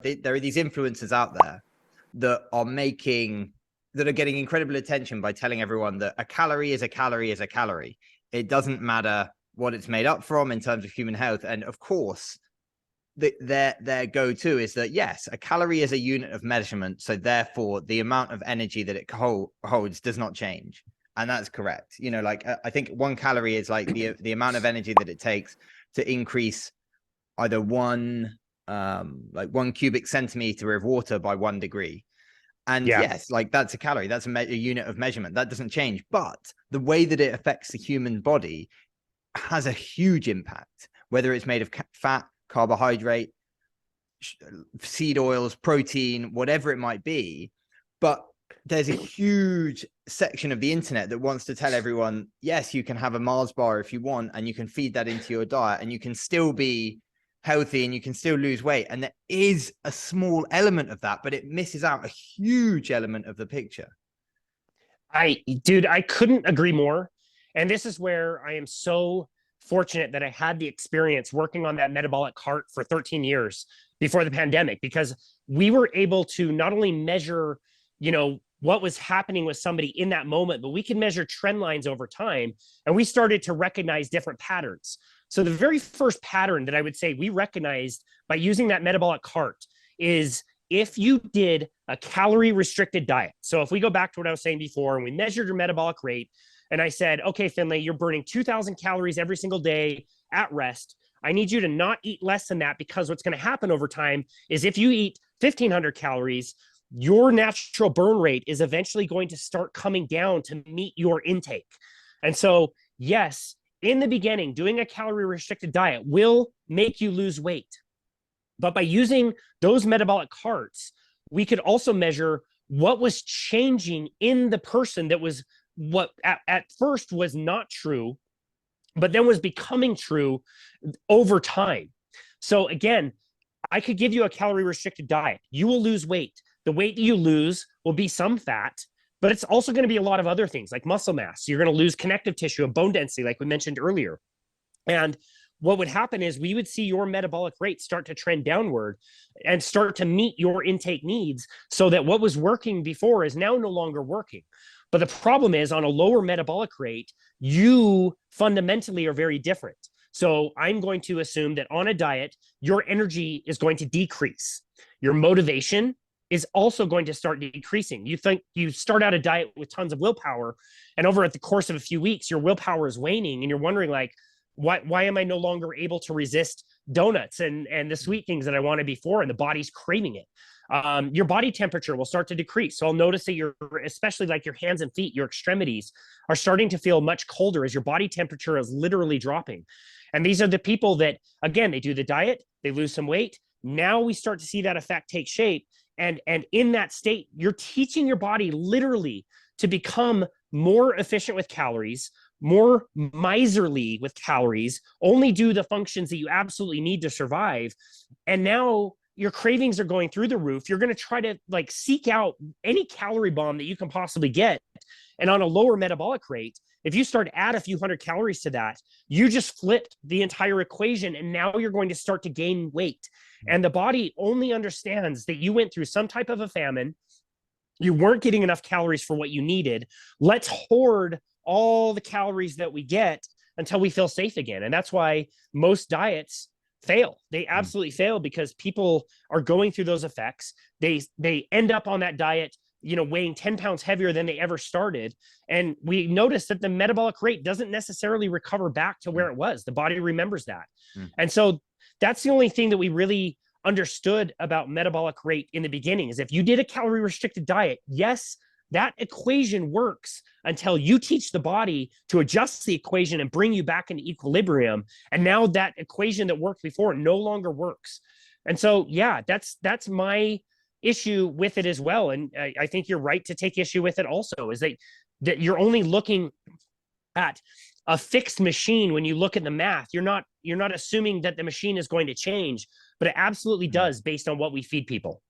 there are these influencers out there that are getting incredible attention by telling everyone that a calorie is a calorie is a calorie. It doesn't matter what it's made up from in terms of human health. And of course, their go-to is that, yes, a calorie is a unit of measurement. So therefore, the amount of energy that it holds does not change. And that's correct. You know, like I think 1 calorie is like the amount of energy that it takes to increase either one cubic centimeter of water by 1 degree. And yes, like that's a calorie, that's a unit of measurement that doesn't change. But the way that it affects the human body has a huge impact, whether it's made of fat, carbohydrate, seed oils, protein, whatever it might be. But there's a huge section of the internet that wants to tell everyone, yes, you can have a Mars bar if you want, and you can feed that into your diet, and you can still be healthy and you can still lose weight. And there is a small element of that, but it misses out a huge element of the picture. I couldn't agree more. And this is where I am so fortunate that I had the experience working on that metabolic cart for 13 years before the pandemic, because we were able to not only measure, what was happening with somebody in that moment, but we could measure trend lines over time. And we started to recognize different patterns. So the very first pattern that I would say we recognized by using that metabolic cart is if you did a calorie restricted diet. So if we go back to what I was saying before and we measured your metabolic rate, and I said, okay, Finlay, you're burning 2,000 calories every single day at rest. I need you to not eat less than that, because what's going to happen over time is if you eat 1,500 calories, your natural burn rate is eventually going to start coming down to meet your intake. And so, yes, in the beginning, doing a calorie restricted diet will make you lose weight. But by using those metabolic carts, we could also measure what was changing in the person that was what at first was not true, but then was becoming true over time. So again, I could give you a calorie restricted diet. You will lose weight. The weight that you lose will be some fat, but it's also going to be a lot of other things like muscle mass. You're going to lose connective tissue and bone density, like we mentioned earlier. And what would happen is we would see your metabolic rate start to trend downward and start to meet your intake needs, so that what was working before is now no longer working. But the problem is, on a lower metabolic rate, you fundamentally are very different. So I'm going to assume that on a diet, your energy is going to decrease. Your motivation is also going to start decreasing. You think you start out a diet with tons of willpower, and over at the course of a few weeks, your willpower is waning, and you're wondering, like, why am I no longer able to resist donuts and the sweet things that I wanted before, and the body's craving it. Your body temperature will start to decrease. So I'll notice that especially like your hands and feet, your extremities are starting to feel much colder as your body temperature is literally dropping. And these are the people that, again, they do the diet, they lose some weight. Now we start to see that effect take shape. And in that state, you're teaching your body literally to become more efficient with calories, more miserly with calories, only do the functions that you absolutely need to survive. And now your cravings are going through the roof. You're going to try to seek out any calorie bomb that you can possibly get. And on a lower metabolic rate, if you start to add a few hundred calories to that, you just flipped the entire equation. And now you're going to start to gain weight. And the body only understands that you went through some type of a famine. You weren't getting enough calories for what you needed. Let's hoard all the calories that we get until we feel safe again. And that's why most diets fail. They absolutely fail, because people are going through those effects. They end up on that diet, weighing 10 pounds heavier than they ever started. And we notice that the metabolic rate doesn't necessarily recover back to where it was. The body remembers that. And so that's the only thing that we really understood about metabolic rate in the beginning, is if you did a calorie restricted diet, yes, that equation works until you teach the body to adjust the equation and bring you back into equilibrium. And now that equation that worked before no longer works. And so, yeah, that's my issue with it as well. And I think you're right to take issue with it also, is that you're only looking at a fixed machine. When you look at the math, you're not assuming that the machine is going to change, but it absolutely does based on what we feed people.